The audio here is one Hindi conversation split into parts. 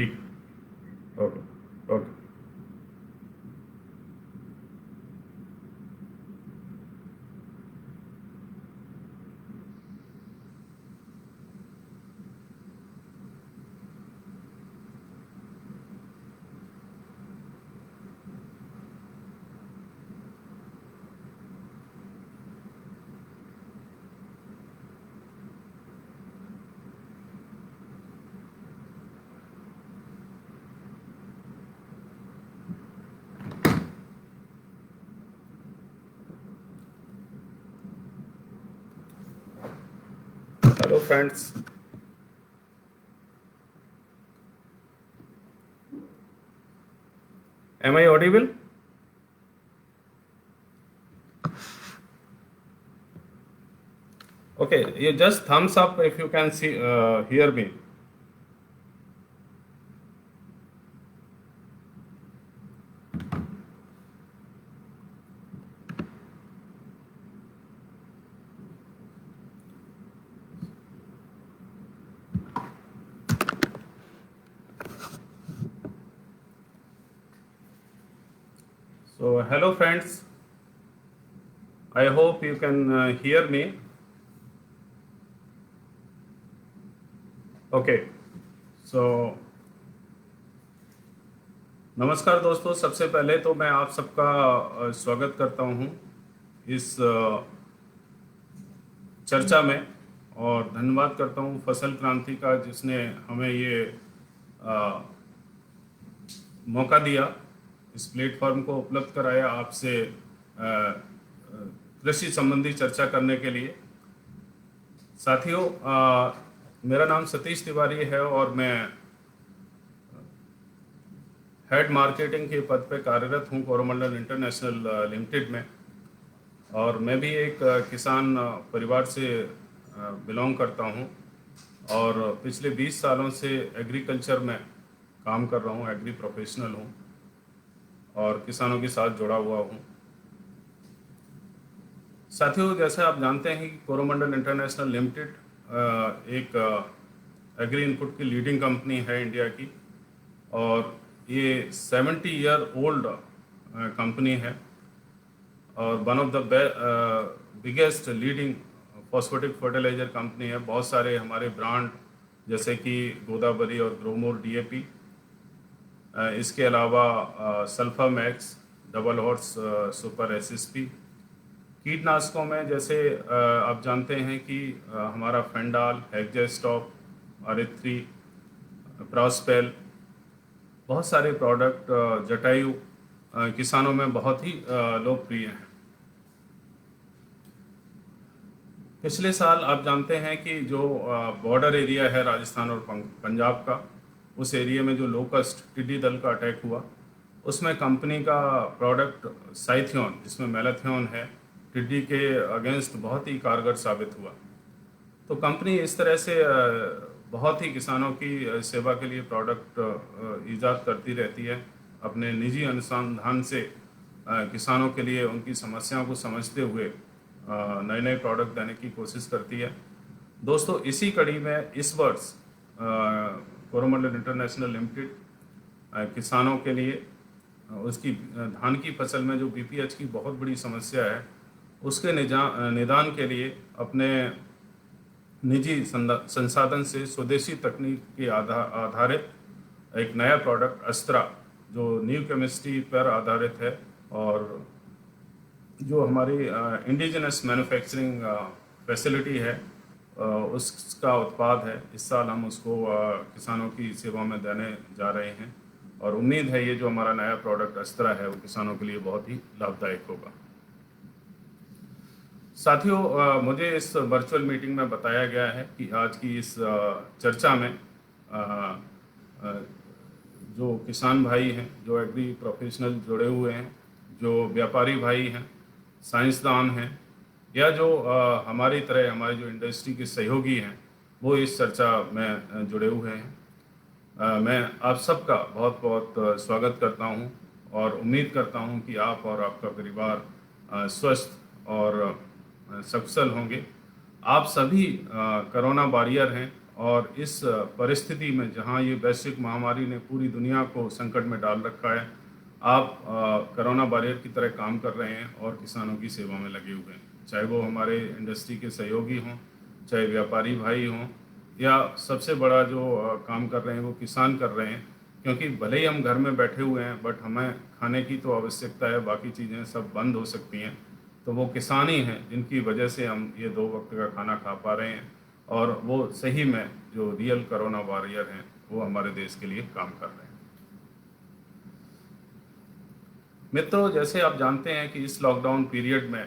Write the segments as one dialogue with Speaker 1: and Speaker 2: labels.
Speaker 1: ठीक। Okay. Okay. Hello friends. Am I audible? Okay, you just thumbs up if you can see hear me. So hello friends. I hope you can hear me. Okay. So नमस्कार दोस्तों, सबसे पहले तो मैं आप सबका स्वागत करता हूं इस चर्चा में, और धन्यवाद करता हूं फसल क्रांति का जिसने हमें ये मौका दिया, इस प्लेटफॉर्म को उपलब्ध कराया आपसे कृषि संबंधी चर्चा करने के लिए। साथियों, मेरा नाम सतीश तिवारी है और मैं हेड मार्केटिंग के पद पे कार्यरत हूँ कोरोमंडल इंटरनेशनल लिमिटेड में। और मैं भी एक किसान परिवार से बिलोंग करता हूँ और पिछले 20 सालों से एग्रीकल्चर में काम कर रहा हूँ, एग्री प्रोफेशनल हूँ और किसानों के साथ जुड़ा हुआ हूँ। साथियों, जैसे आप जानते हैं कि कोरोमंडल इंटरनेशनल लिमिटेड एक एग्री इनपुट की लीडिंग कंपनी है इंडिया की, और ये 70 ईयर ओल्ड कंपनी है और one of the biggest leading phosphatic fertiliser company है। बहुत सारे हमारे ब्रांड जैसे कि गोदावरी और ग्रोमोर डीएपी, इसके अलावा Sulpha Max, Double Horse Super SSP. कीटनाशकों में जैसे आप जानते हैं कि हमारा फेंडाल, हेक्जेस्टॉप, आरिथ्री, प्रॉस्पेल, बहुत सारे प्रोडक्ट जटायु किसानों में बहुत ही लोकप्रिय हैं। पिछले साल आप जानते हैं कि जो बॉर्डर एरिया है राजस्थान और पंजाब का, उस एरिया में जो लोकस्ट टिड्डी दल का अटैक हुआ, उसमें कंपनी का प्रोडक्ट साइथियोन, जिसमें मैलाथियोन है, टिड्डी के अगेंस्ट बहुत ही कारगर साबित हुआ। तो कंपनी इस तरह से बहुत ही किसानों की सेवा के लिए प्रोडक्ट ईजाद करती रहती है। अपने निजी अनुसंधान से किसानों के लिए उनकी समस्याओं को समझते हुए नए नए प्रोडक्ट देने की कोशिश करती है। दोस्तों, इसी कड़ी में इस वर्ष कोरोमंडल इंटरनेशनल लिमिटेड किसानों के लिए उसकी धान की फसल में जो बीपीएच की बहुत बड़ी समस्या है, उसके निदान के लिए अपने निजी संसाधन से स्वदेशी तकनीक के आधारित एक नया प्रोडक्ट अस्त्रा, जो न्यू केमिस्ट्री पर आधारित है और जो हमारी इंडिजिनस मैन्युफैक्चरिंग फैसिलिटी है, उसका उत्पाद है। इस साल हम उसको किसानों की सेवा में देने जा रहे हैं और उम्मीद है ये जो हमारा नया प्रोडक्ट अस्त्रा है वो किसानों के लिए बहुत ही लाभदायक होगा। साथियों, मुझे इस वर्चुअल मीटिंग में बताया गया है कि आज की इस चर्चा में जो किसान भाई हैं, जो एग्री प्रोफेशनल जुड़े हुए हैं, जो व्यापारी भाई हैं, साइंसदान हैं, या जो हमारी तरह हमारी जो इंडस्ट्री के सहयोगी हैं, वो इस चर्चा में जुड़े हुए हैं। मैं आप सबका बहुत बहुत स्वागत करता हूं और उम्मीद करता हूं कि आप और आपका परिवार स्वस्थ और सकुशल होंगे। आप सभी कोरोना वॉरियर हैं और इस परिस्थिति में जहां ये वैश्विक महामारी ने पूरी दुनिया को संकट में डाल रखा है, आप कोरोना वॉरियर की तरह काम कर रहे हैं और किसानों की सेवा में लगे हुए हैं। चाहे वो हमारे इंडस्ट्री के सहयोगी हों, चाहे व्यापारी भाई हों, या सबसे बड़ा जो काम कर रहे हैं वो किसान कर रहे हैं। क्योंकि भले ही हम घर में बैठे हुए हैं, बट हमें खाने की तो आवश्यकता है, बाकी चीज़ें सब बंद हो सकती हैं। तो वो किसान ही हैं जिनकी वजह से हम ये 2 वक्त का खाना खा पा रहे हैं, और वो सही में जो रियल कोरोना वॉरियर हैं वो हमारे देश के लिए काम कर रहे हैं। मित्रों, जैसे आप जानते हैं कि इस लॉकडाउन पीरियड में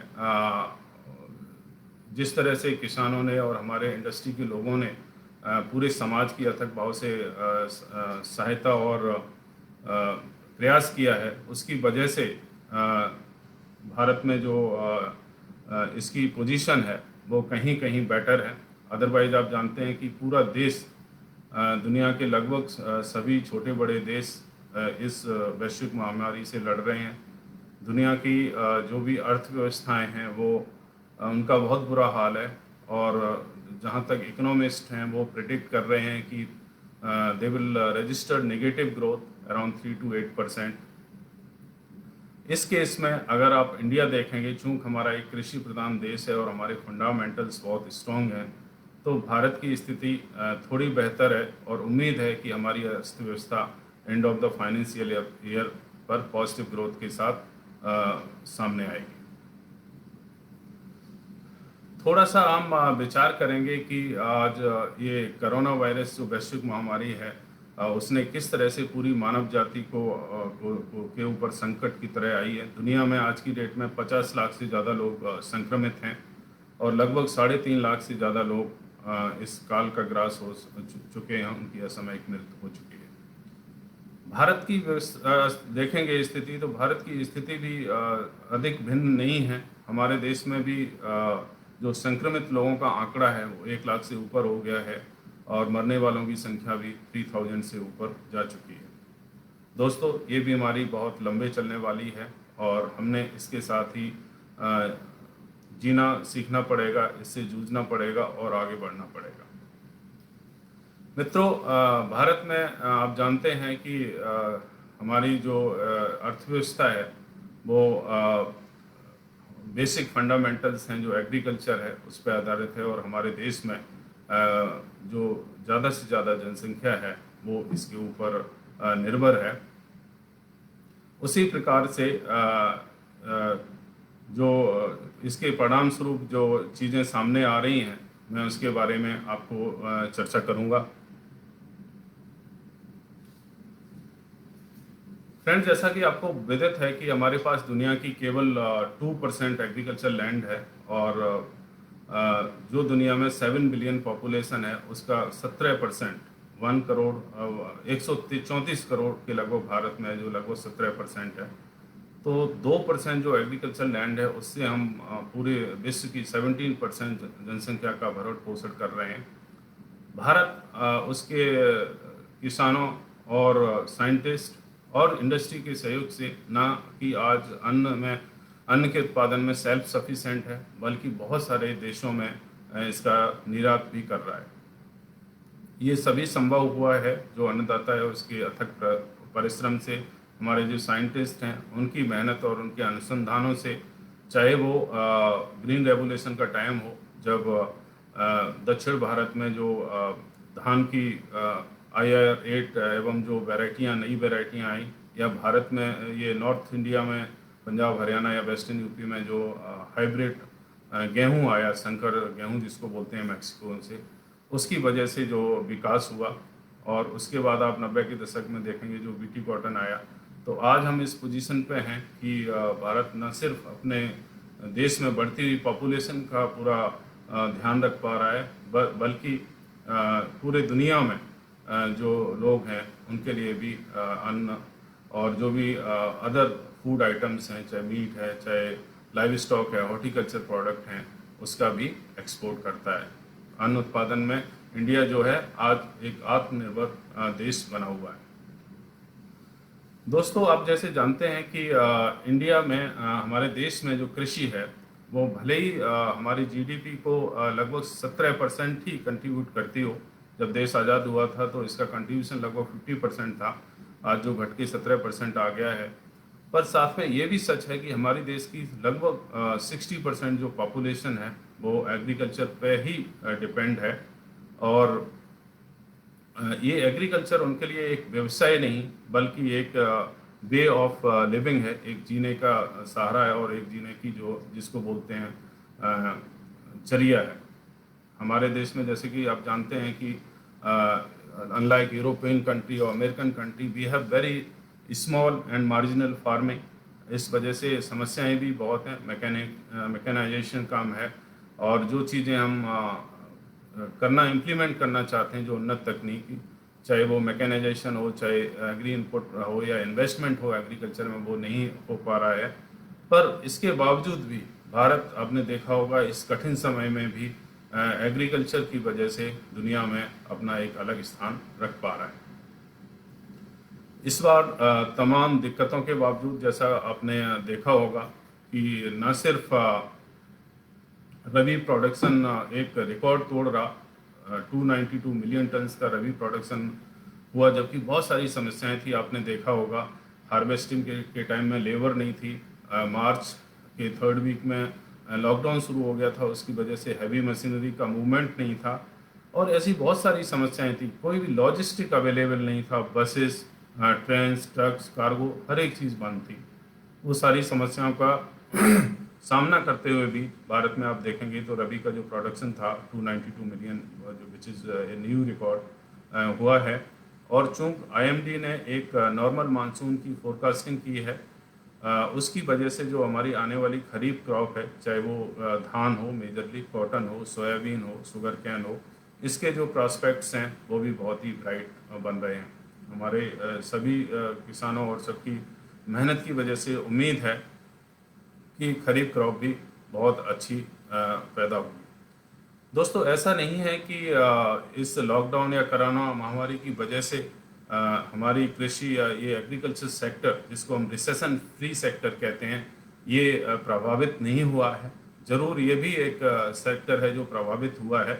Speaker 1: जिस तरह से किसानों ने और हमारे इंडस्ट्री के लोगों ने पूरे समाज की अथक भाव से सहायता और प्रयास किया है, उसकी वजह से भारत में जो इसकी पोजीशन है वो कहीं कहीं बेटर है। अदरवाइज आप जानते हैं कि पूरा देश, दुनिया के लगभग सभी छोटे बड़े देश इस वैश्विक महामारी से लड़ रहे हैं। दुनिया की जो भी अर्थव्यवस्थाएं हैं वो उनका बहुत बुरा हाल है, और जहाँ तक इकोनॉमिस्ट हैं वो प्रिडिक्ट कर रहे हैं कि they will register negative growth around 3 to 8%। इस केस में अगर आप इंडिया देखेंगे, चूँकि हमारा एक कृषि प्रधान देश है और हमारे फंडामेंटल्स बहुत स्ट्रॉन्ग हैं, तो भारत की स्थिति थोड़ी बेहतर है, और उम्मीद है कि हमारी अर्थव्यवस्था end of the financial year पर पॉजिटिव ग्रोथ के साथ सामने आएगी। थोड़ा सा हम विचार करेंगे कि आज ये कोरोना वायरस जो वैश्विक महामारी है, उसने किस तरह से पूरी मानव जाति के ऊपर संकट की तरह आई है। दुनिया में आज की डेट में 50 लाख से ज़्यादा लोग संक्रमित हैं, और लगभग 3.5 लाख से ज़्यादा लोग इस काल का ग्रास हो चुके हैं, उनकी असामयिक मृत्यु हो चुकी है। भारत की देखेंगे स्थिति, तो भारत की स्थिति भी अधिक भिन्न नहीं है। हमारे देश में भी जो संक्रमित लोगों का आंकड़ा है वो 1 लाख से ऊपर हो गया है, और मरने वालों की संख्या भी 3000 से ऊपर जा चुकी है। दोस्तों, ये बीमारी बहुत लंबे चलने वाली है, और हमने इसके साथ ही जीना सीखना पड़ेगा, इससे जूझना पड़ेगा और आगे बढ़ना पड़ेगा। मित्रों, भारत में आप जानते हैं कि हमारी जो अर्थव्यवस्था है वो बेसिक फंडामेंटल्स हैं, जो एग्रीकल्चर है उस पर आधारित है, और हमारे देश में जो ज़्यादा से ज़्यादा जनसंख्या है वो इसके ऊपर निर्भर है। उसी प्रकार से जो इसके परिणाम स्वरूप जो चीज़ें सामने आ रही हैं, मैं उसके बारे में आपको चर्चा करूंगा। फ्रेंड्स, जैसा कि आपको विदित है कि हमारे पास दुनिया की केवल 2% एग्रीकल्चर लैंड है, और जो दुनिया में 7 बिलियन पॉपुलेशन है उसका 17%, 1 करोड़ 134 करोड़ के लगभग भारत में है, जो लगभग 17% है। तो 2% जो एग्रीकल्चर लैंड है उससे हम पूरे विश्व की 17% जनसंख्या का भरण पोषण कर रहे हैं। भारत उसके किसानों और साइंटिस्ट और इंडस्ट्री के सहयोग से ना कि आज अन्न के उत्पादन में सेल्फ सफिशिएंट है, बल्कि बहुत सारे देशों में इसका निर्यात भी कर रहा है। ये सभी संभव हुआ है जो अन्नदाता है उसके अथक परिश्रम से, हमारे जो साइंटिस्ट हैं उनकी मेहनत और उनके अनुसंधानों से। चाहे वो ग्रीन रेवोल्यूशन का टाइम हो, जब दक्षिण भारत में जो धान की IR8 एवं जो नई वैरायटियाँ आई, या भारत में ये नॉर्थ इंडिया में पंजाब हरियाणा या वेस्टर्न यूपी में जो हाइब्रिड गेहूं आया, संकर गेहूं जिसको बोलते हैं मैक्सिको से, उसकी वजह से जो विकास हुआ। और उसके बाद आप 90 के दशक में देखेंगे जो BT कॉटन आया। तो आज हम इस पोजीशन पे हैं कि भारत न सिर्फ अपने देश में बढ़ती हुई पॉपुलेशन का पूरा ध्यान रख पा रहा है, बल्कि पूरे दुनिया में जो लोग हैं उनके लिए भी अन्न और जो भी अदर फूड आइटम्स हैं, चाहे मीट है, चाहे लाइव स्टॉक है, हॉर्टिकल्चर प्रोडक्ट हैं, उसका भी एक्सपोर्ट करता है। अन्न उत्पादन में इंडिया जो है आज एक आत्मनिर्भर देश बना हुआ है। दोस्तों, आप जैसे जानते हैं कि इंडिया में हमारे देश में जो कृषि है वो भले ही हमारी GDP को लगभग 17% ही कंट्रीब्यूट करती हो, जब देश आज़ाद हुआ था तो इसका कंट्रीब्यूशन लगभग 50% था, आज जो घट के 17% आ गया है। पर साथ में ये भी सच है कि हमारे देश की लगभग 60% जो पॉपुलेशन है वो एग्रीकल्चर पे ही डिपेंड है। और ये एग्रीकल्चर उनके लिए एक व्यवसाय नहीं बल्कि एक वे ऑफ लिविंग है, एक जीने का सहारा है और एक जीने की जो जिसको बोलते हैं चर्या है। हमारे देश में जैसे कि आप जानते हैं कि अनलाइक यूरोपियन कंट्री और American country, we have very small and marginal farming. इस वजह से समस्याएं भी बहुत हैं, मैकेनाइजेशन काम है, और जो चीज़ें हम इम्प्लीमेंट करना चाहते हैं, जो उन्नत तकनीकी, चाहे वो मैकेनाइजेशन हो, चाहे एग्री इनपुट हो या इन्वेस्टमेंट हो एग्रीकल्चर में, वो नहीं हो पा रहा है। पर इसके बावजूद भी भारत, आपने देखा होगा, इस कठिन समय में भी एग्रीकल्चर की वजह से दुनिया में अपना एक अलग स्थान रख पा रहा है। इस बार तमाम दिक्कतों के बावजूद, जैसा आपने देखा होगा कि न सिर्फ रबी प्रोडक्शन एक रिकॉर्ड तोड़ रहा, 292 मिलियन टन्स का रबी प्रोडक्शन हुआ, जबकि बहुत सारी समस्याएं थी। आपने देखा होगा हार्वेस्टिंग के टाइम में लेबर नहीं थी, मार्च के 3rd वीक में लॉकडाउन शुरू हो गया था, उसकी वजह से हैवी मशीनरी का मूवमेंट नहीं था, और ऐसी बहुत सारी समस्याएं थी। कोई भी लॉजिस्टिक अवेलेबल नहीं था, बसेस, ट्रेन्स, ट्रक्स, कार्गो, हर एक चीज़ बंद थी। वो सारी समस्याओं का सामना करते हुए भी भारत में आप देखेंगे तो रबी का जो प्रोडक्शन था 292 मिलियन, जो which is a new record हुआ है। और चूँकि आईएमडी ने एक नॉर्मल मानसून की फोरकास्टिंग की है, उसकी वजह से जो हमारी आने वाली खरीफ क्रॉप है, चाहे वो धान हो, मेजरली कॉटन हो, सोयाबीन हो, शुगर कैन हो, इसके जो प्रॉस्पेक्ट्स हैं वो भी बहुत ही ब्राइट बन रहे हैं। हमारे सभी किसानों और सबकी मेहनत की वजह से उम्मीद है कि खरीफ क्रॉप भी बहुत अच्छी पैदा होगी। दोस्तों, ऐसा नहीं है कि इस लॉकडाउन या कोरोना महामारी की वजह से हमारी कृषि या ये एग्रीकल्चर सेक्टर, जिसको हम रिसेशन फ्री सेक्टर कहते हैं, ये प्रभावित नहीं हुआ है। ज़रूर ये भी एक सेक्टर है जो प्रभावित हुआ है,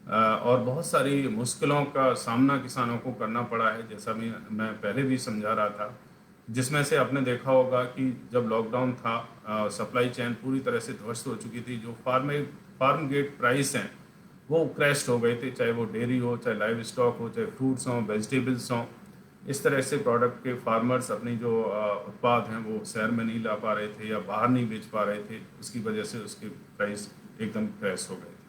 Speaker 1: और बहुत सारी मुश्किलों का सामना किसानों को करना पड़ा है, जैसा मैं पहले भी समझा रहा था। जिसमें से आपने देखा होगा कि जब लॉकडाउन था, सप्लाई चेन पूरी तरह से ध्वस्त हो चुकी थी। जो फार्म गेट प्राइस हैं वो क्रैश हो गए थे, चाहे वो डेयरी हो, चाहे लाइव स्टॉक हो, चाहे फ्रूट्स हों, वेजिटेबल्स हों। इस तरह से प्रोडक्ट के फार्मर्स अपनी जो उत्पाद हैं वो शहर में नहीं ला पा रहे थे या बाहर नहीं बेच पा रहे थे, उसकी वजह से उसके प्राइस एकदम क्रैश हो गए थे।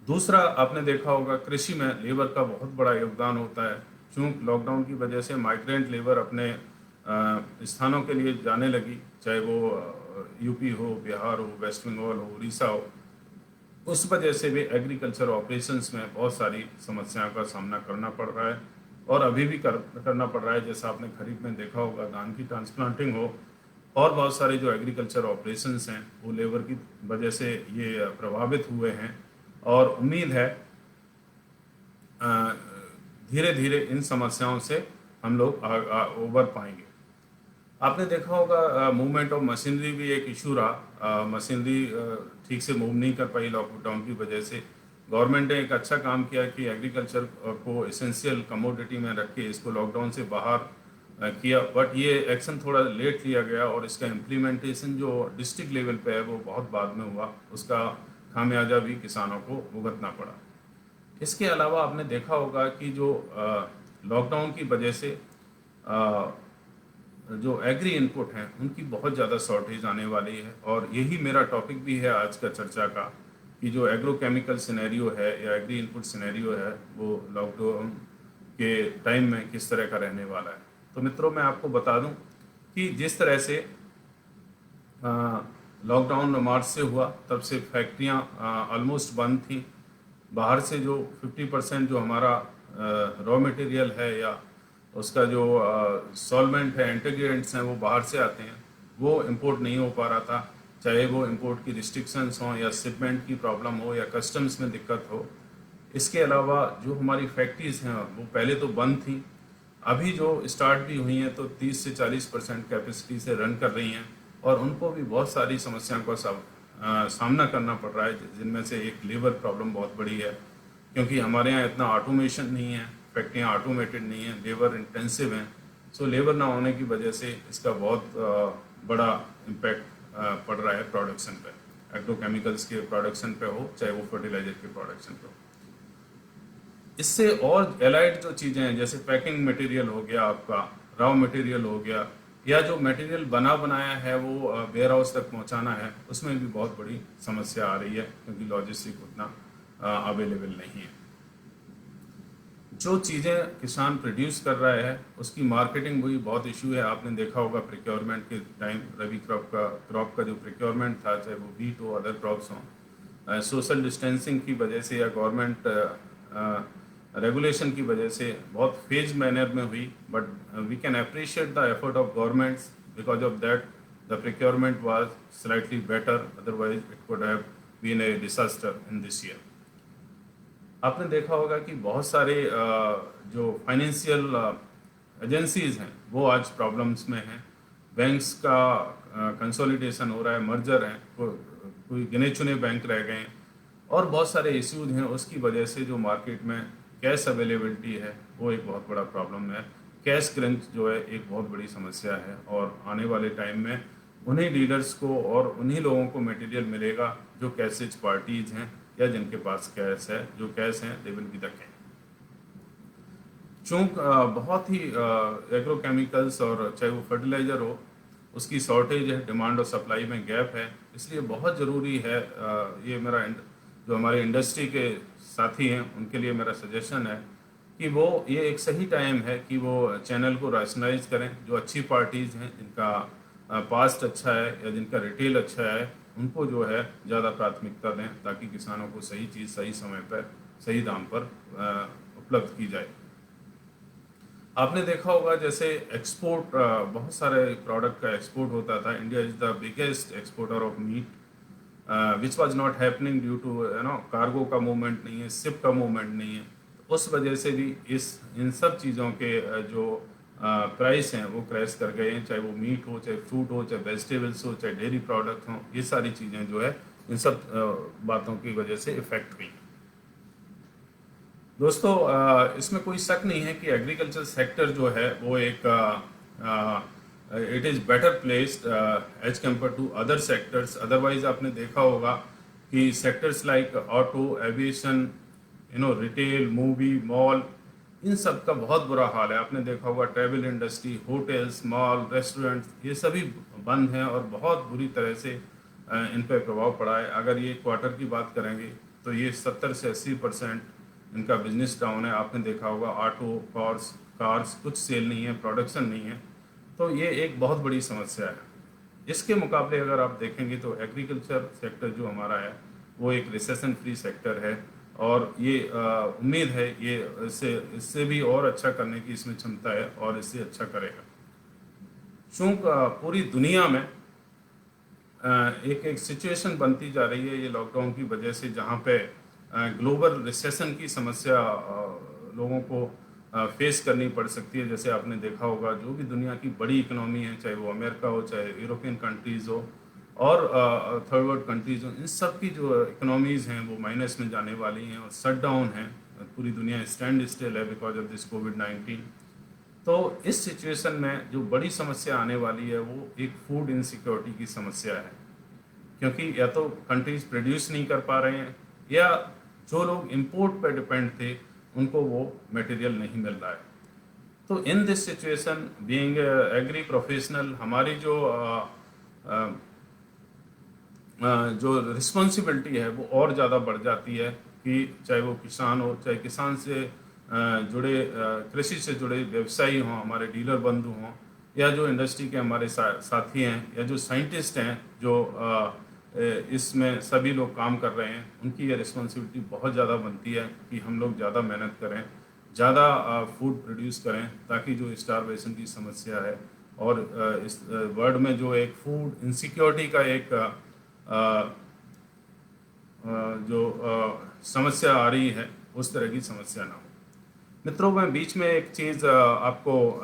Speaker 1: दूसरा, आपने देखा होगा कृषि में लेबर का बहुत बड़ा योगदान होता है। चूँकि लॉकडाउन की वजह से माइग्रेंट लेबर अपने स्थानों के लिए जाने लगी, चाहे वो यूपी हो, बिहार हो, वेस्ट बंगाल हो, उड़ीसा हो, उस वजह से भी एग्रीकल्चर ऑपरेशंस में बहुत सारी समस्याओं का सामना करना पड़ रहा है, और अभी भी करना पड़ रहा है। जैसा आपने खरीफ में देखा होगा, धान की ट्रांसप्लांटिंग हो, और बहुत सारे जो एग्रीकल्चर ऑपरेशंस हैं वो लेबर की वजह से ये प्रभावित हुए हैं, और उम्मीद है धीरे धीरे इन समस्याओं से हम लोग उबर पाएंगे। आपने देखा होगा मूवमेंट ऑफ मशीनरी भी एक इशू रहा। मशीनरी ठीक से मूव नहीं कर पाई लॉकडाउन की वजह से। गवर्नमेंट ने एक अच्छा काम किया कि एग्रीकल्चर को एसेंशियल कमोडिटी में रख के इसको लॉकडाउन से बाहर किया, बट ये एक्शन थोड़ा लेट लिया गया, और इसका इम्प्लीमेंटेशन जो डिस्ट्रिक्ट लेवल पे है वो बहुत बाद में हुआ। उसका खामियाजा भी किसानों को भुगतना पड़ा। इसके अलावा आपने देखा होगा कि जो लॉकडाउन की वजह से जो एग्री इनपुट हैं उनकी बहुत ज़्यादा शॉर्टेज आने वाली है, और यही मेरा टॉपिक भी है आज का चर्चा का, कि जो एग्रोकेमिकल सिनेरियो है या एग्री इनपुट सिनेरियो है वो लॉकडाउन के टाइम में किस तरह का रहने वाला है। तो मित्रों, मैं आपको बता दूं कि जिस तरह से लॉकडाउन मार्च से हुआ, तब से फैक्ट्रियां ऑलमोस्ट बंद थी। बाहर से जो 50% जो हमारा रॉ मटेरियल है या उसका जो सॉल्वेंट है, इंटीग्रेंट्स हैं, वो बाहर से आते हैं, वो इंपोर्ट नहीं हो पा रहा था। चाहे वो इंपोर्ट की रिस्ट्रिक्शंस हों या शिपमेंट की प्रॉब्लम हो या कस्टम्स में दिक्कत हो। इसके अलावा जो हमारी फैक्ट्रीज़ हैं वो पहले तो बंद थी, अभी जो स्टार्ट भी हुई हैं तो 30 से 40% कैपेसिटी से रन कर रही हैं, और उनको भी बहुत सारी समस्याओं का सामना करना पड़ रहा है, जिनमें से एक लेबर प्रॉब्लम बहुत बड़ी है। क्योंकि हमारे यहाँ इतना ऑटोमेशन नहीं है, फैक्ट्रियाँ ऑटोमेटेड नहीं हैं, लेबर इंटेंसिव हैं। सो लेबर ना होने की वजह से इसका बहुत बड़ा इम्पैक्ट पड़ रहा है प्रोडक्शन पे, एग्रोकेमिकल्स के प्रोडक्शन पे हो, चाहे वो फर्टिलाइजर के प्रोडक्शन पे हो। इससे और एलाइड जो चीज़ें हैं, जैसे पैकिंग मटेरियल हो गया, आपका रॉ मटेरियल हो गया, या जो मटेरियल बना बनाया है वो वेयर हाउस तक पहुंचाना है, उसमें भी बहुत बड़ी समस्या आ रही है, क्योंकि लॉजिस्टिक उतना अवेलेबल नहीं है। जो चीज़ें किसान प्रोड्यूस कर रहा है उसकी मार्केटिंग भी बहुत इशू है। आपने देखा होगा प्रिक्योरमेंट के टाइम, रबी क्रॉप का जो प्रिक्योरमेंट था, चाहे वो वीट हो, अदर क्रॉप्स हों, सोशल डिस्टेंसिंग की वजह से या गवर्नमेंट रेगुलेशन की वजह से बहुत फेज मैनर में हुई, but we can appreciate the effort of governments, because of that the procurement was slightly better, otherwise it could have been a disaster in this year. आपने देखा होगा कि बहुत सारे जो फाइनेंशियल एजेंसीज हैं वो आज प्रॉब्लम्स में हैं। बैंक्स का कंसोलिडेशन हो रहा है, मर्जर है, कोई गिने चुने बैंक रह गए हैं, और बहुत सारे इश्यूज हैं। उसकी वजह से जो मार्केट में कैश अवेलेबिलिटी है वो एक बहुत बड़ा प्रॉब्लम है। कैश क्रंच जो है एक बहुत बड़ी समस्या है, और आने वाले टाइम में उन्हीं डीलर्स को और उन्हीं लोगों को मटेरियल मिलेगा जो कैसेज पार्टीज हैं या जिनके पास कैश है। जो कैश हैं they will be the king. चूँकि बहुत ही एग्रोकेमिकल्स और चाहे वो फर्टिलाइज़र हो, उसकी शॉर्टेज है, डिमांड और सप्लाई में गैप है, इसलिए बहुत ज़रूरी है। ये मेरा जो हमारे इंडस्ट्री के साथी हैं उनके लिए मेरा सजेशन है कि वो ये एक सही टाइम है कि वो चैनल को रैशनलाइज करें। जो अच्छी पार्टीज़ हैं, जिनका पास्ट अच्छा है या जिनका रिटेल अच्छा है, उनको जो है ज़्यादा प्राथमिकता दें, ताकि किसानों को सही चीज़ सही समय पर सही दाम पर उपलब्ध की जाए। आपने देखा होगा जैसे एक्सपोर्ट, बहुत सारे प्रोडक्ट का एक्सपोर्ट होता था। India is the biggest exporter of meat, which was not happening due to cargo का मूवमेंट नहीं है, शिप का मूवमेंट नहीं है। तो उस वजह से भी इन सब चीज़ों के जो प्राइस हैं वो क्रैश कर गए हैं, चाहे वो मीट हो, चाहे फ्रूट हो, चाहे वेजिटेबल्स हो, चाहे डेयरी प्रोडक्ट हों। ये सारी चीज़ें जो है इन सब बातों की वजह से इफ़ेक्ट हुई। दोस्तों, इसमें कोई शक नहीं है कि एग्रीकल्चर सेक्टर जो है वो एक it is better placed as compare to other sectors. Otherwise आपने देखा होगा कि sectors like auto, aviation, retail, movie, mall, इन सब का बहुत बुरा हाल है। आपने देखा होगा travel industry, hotels, mall, restaurants, ये सभी बंद हैं और बहुत बुरी तरह से इन पर प्रभाव पड़ा है। अगर ये क्वार्टर की बात करेंगे तो ये 70 से 80% इनका बिजनेस डाउन है। आपने देखा होगा ऑटो, कार्स कुछ सेल नहीं है, प्रोडक्शन नहीं है। तो ये एक बहुत बड़ी समस्या है। इसके मुकाबले अगर आप देखेंगे तो एग्रीकल्चर सेक्टर जो हमारा है वो एक रिसेशन फ्री सेक्टर है, और ये उम्मीद है ये इससे भी और अच्छा करने की इसमें क्षमता है और इससे अच्छा करेगा। चूँकि पूरी दुनिया में एक सिचुएशन बनती जा रही है ये लॉकडाउन की वजह से, जहाँ पे ग्लोबल रिसेशन की समस्या लोगों को फेस करनी पड़ सकती है। जैसे आपने देखा होगा जो भी दुनिया की बड़ी इकोनॉमी है, चाहे वो अमेरिका हो, चाहे यूरोपियन कंट्रीज़ हो, और थर्ड वर्ल्ड कंट्रीज़ हो, इन सब की जो इकोनॉमीज़ हैं वो माइनस में जाने वाली हैं और शट डाउन हैं। पूरी दुनिया स्टैंड स्टिल है बिकॉज ऑफ दिस कोविड-19। तो इस सिचुएशन में जो बड़ी समस्या आने वाली है वो एक फूड इनसिक्योरिटी की समस्या है, क्योंकि या तो कंट्रीज प्रोड्यूस नहीं कर पा रहे हैं, या जो लोग इंपोर्ट पर डिपेंड थे उनको वो मटेरियल नहीं मिल रहा है। तो in this situation, being agri professional, हमारी जो रिस्पॉन्सिबिलिटी है वो और ज़्यादा बढ़ जाती है कि चाहे वो किसान हो, चाहे किसान से जुड़े कृषि से जुड़े व्यवसायी हों, हमारे डीलर बंधु हों, या जो इंडस्ट्री के हमारे साथी हैं, या जो साइंटिस्ट हैं जो इसमें सभी लोग काम कर रहे हैं, उनकी ये रिस्पॉन्सिबिलिटी बहुत ज़्यादा बनती है कि हम लोग ज़्यादा मेहनत करें, ज़्यादा फूड प्रोड्यूस करें, ताकि जो स्टारवेशन की समस्या है और इस वर्ल्ड में जो एक फूड इनसिक्योरिटी का एक जो समस्या आ रही है उस तरह की समस्या ना हो। मित्रों, मैं बीच में एक चीज़ आपको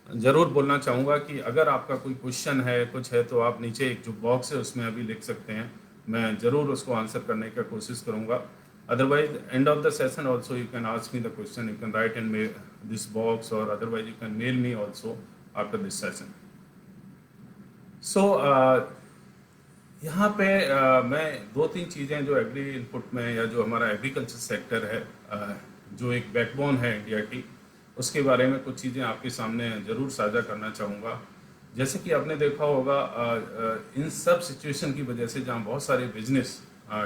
Speaker 1: ज़रूर बोलना चाहूँगा कि अगर आपका कोई क्वेश्चन है, कुछ है, तो आप नीचे एक जो बॉक्स है उसमें अभी लिख सकते हैं। मैं ज़रूर उसको आंसर करने का कोशिश करूँगा। Otherwise, end of the session also you can ask me the question. You can write in mail, this box, or otherwise you can mail me also after this session. So यहाँ पे मैं दो तीन चीज़ें जो एग्री इनपुट में या जो हमारा एग्रीकल्चर सेक्टर है, जो एक बैकबोन है इंडिया की, उसके बारे में कुछ चीज़ें आपके सामने ज़रूर साझा करना चाहूँगा। जैसे कि आपने देखा होगा इन सब सिचुएशन की वजह से जहाँ बहुत सारे बिजनेस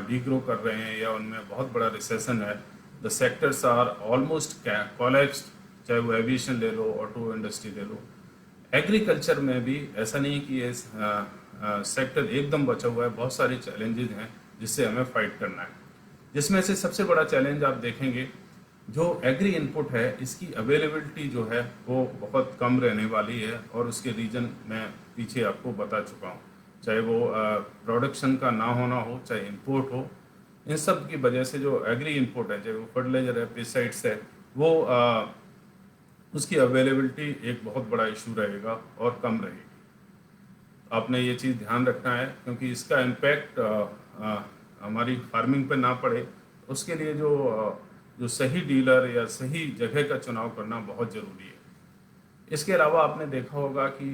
Speaker 1: डीग्रो कर रहे हैं या उनमें बहुत बड़ा रिसेशन है, the sectors are almost collapsed, चाहे वो एविएशन ले लो, ऑटो इंडस्ट्री ले लो। एग्रीकल्चर में भी ऐसा नहीं कि ये सेक्टर एकदम बचा हुआ है, बहुत सारे चैलेंजेस हैं जिससे हमें फाइट करना है। जिसमें से सबसे बड़ा चैलेंज आप देखेंगे, जो एग्री इनपुट है इसकी अवेलेबिलिटी जो है वो बहुत कम रहने वाली है, और उसके रीज़न मैं पीछे आपको बता चुका हूँ। चाहे वो प्रोडक्शन का ना होना हो, चाहे इंपोर्ट हो, इन सब की वजह से जो एग्री इनपुट है, चाहे वो फर्टिलाइजर है, पेस्टिसाइड्स है, वो उसकी अवेलेबिलिटी एक बहुत बड़ा इशू रहेगा और कम रहेगी। आपने ये चीज़ ध्यान रखना है, क्योंकि इसका इम्पैक्ट हमारी फार्मिंग पे ना पड़े, उसके लिए जो सही डीलर या सही जगह का चुनाव करना बहुत ज़रूरी है। इसके अलावा आपने देखा होगा कि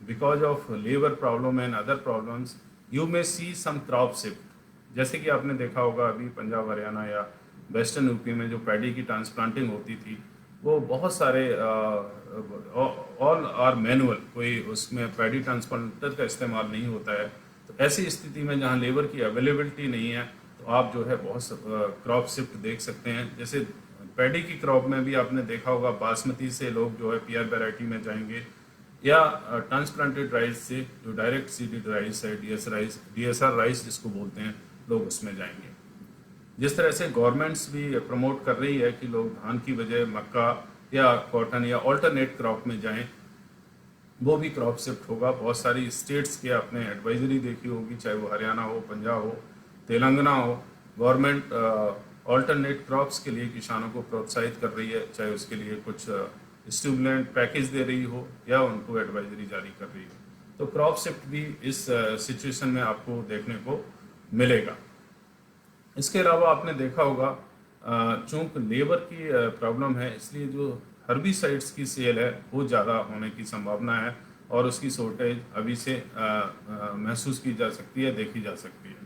Speaker 1: because of labour problem and other problems you may see some crop shift. जैसे कि आपने देखा होगा अभी पंजाब, हरियाणा या वेस्टर्न यूपी में जो पैडी की ट्रांसप्लांटिंग होती थी, वो बहुत सारे ऑल आर मैनुअल, कोई उसमें पैडी ट्रांसप्लांटर का इस्तेमाल नहीं होता है। तो ऐसी स्थिति में जहाँ लेबर की अवेलेबिलिटी नहीं है, तो आप जो है बहुत क्रॉप शिफ्ट देख सकते हैं। जैसे पैडी की क्रॉप में भी आपने देखा होगा, बासमती से लोग जो है पीआर वैरायटी में जाएंगे, या ट्रांसप्लांटेड राइस से जो डायरेक्ट सीडेड राइस है, डीएसआर राइस जिसको बोलते हैं, लोग उसमें जाएंगे। जिस तरह से गवर्नमेंट्स भी प्रमोट कर रही है कि लोग धान की बजाय मक्का या कॉटन या ऑल्टरनेट क्रॉप में जाएं, वो भी क्रॉप शिफ्ट होगा। बहुत सारी स्टेट्स के आपने एडवाइजरी देखी होगी, चाहे वो हरियाणा हो, पंजाब हो, तेलंगाना हो, गवर्नमेंट ऑल्टरनेट क्रॉप्स के लिए किसानों को प्रोत्साहित कर रही है, चाहे उसके लिए कुछ स्टिमुलेंट पैकेज दे रही हो या उनको एडवाइजरी जारी कर रही हो। तो क्रॉप शिफ्ट भी इस सिचुएशन में आपको देखने को मिलेगा। इसके अलावा आपने देखा होगा चूंकि लेबर की प्रॉब्लम है, इसलिए जो हर्बिसाइड्स की सेल है वो ज़्यादा होने की संभावना है, और उसकी शॉर्टेज अभी से महसूस की जा सकती है, देखी जा सकती है।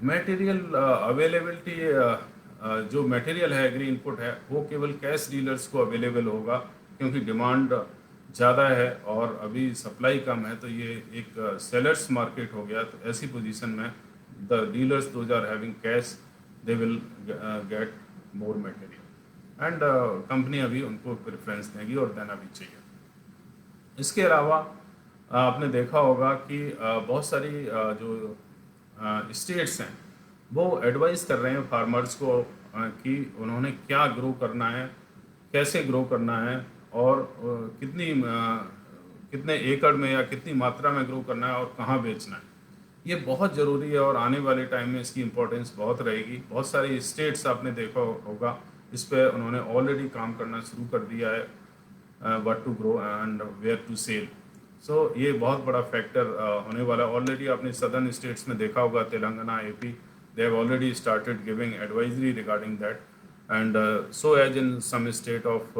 Speaker 1: मटेरियल अवेलेबिलिटी, जो मटेरियल है, एग्री इनपुट है, वो केवल कैश डीलर्स को अवेलेबल होगा, क्योंकि डिमांड ज़्यादा है और अभी सप्लाई कम है। तो ये एक सेलर्स मार्केट हो गया। तो ऐसी पोजीशन में the dealers those are having cash, they will get more material, and company अभी उनको प्रेफरेंस देगी और देना भी चाहिए। इसके अलावा आपने देखा होगा कि बहुत सारी जो स्टेट्स हैं वो एडवाइस कर रहे हैं फार्मर्स को कि उन्होंने क्या ग्रो करना है, कैसे ग्रो करना है, और कितने एकड़ में या कितनी मात्रा में ग्रो करना है और कहाँ बेचना है। ये बहुत ज़रूरी है और आने वाले टाइम में इसकी इम्पोर्टेंस बहुत रहेगी। बहुत सारी स्टेट्स आपने देखा होगा, इस पर उन्होंने ऑलरेडी काम करना शुरू कर दिया है, what to grow and where to sell. So ये बहुत बड़ा फैक्टर होने वाला। ऑलरेडी आपने सदर्न स्टेट्स में देखा होगा, Telangana, AP, they have already started giving advisory regarding that, and so as in some state of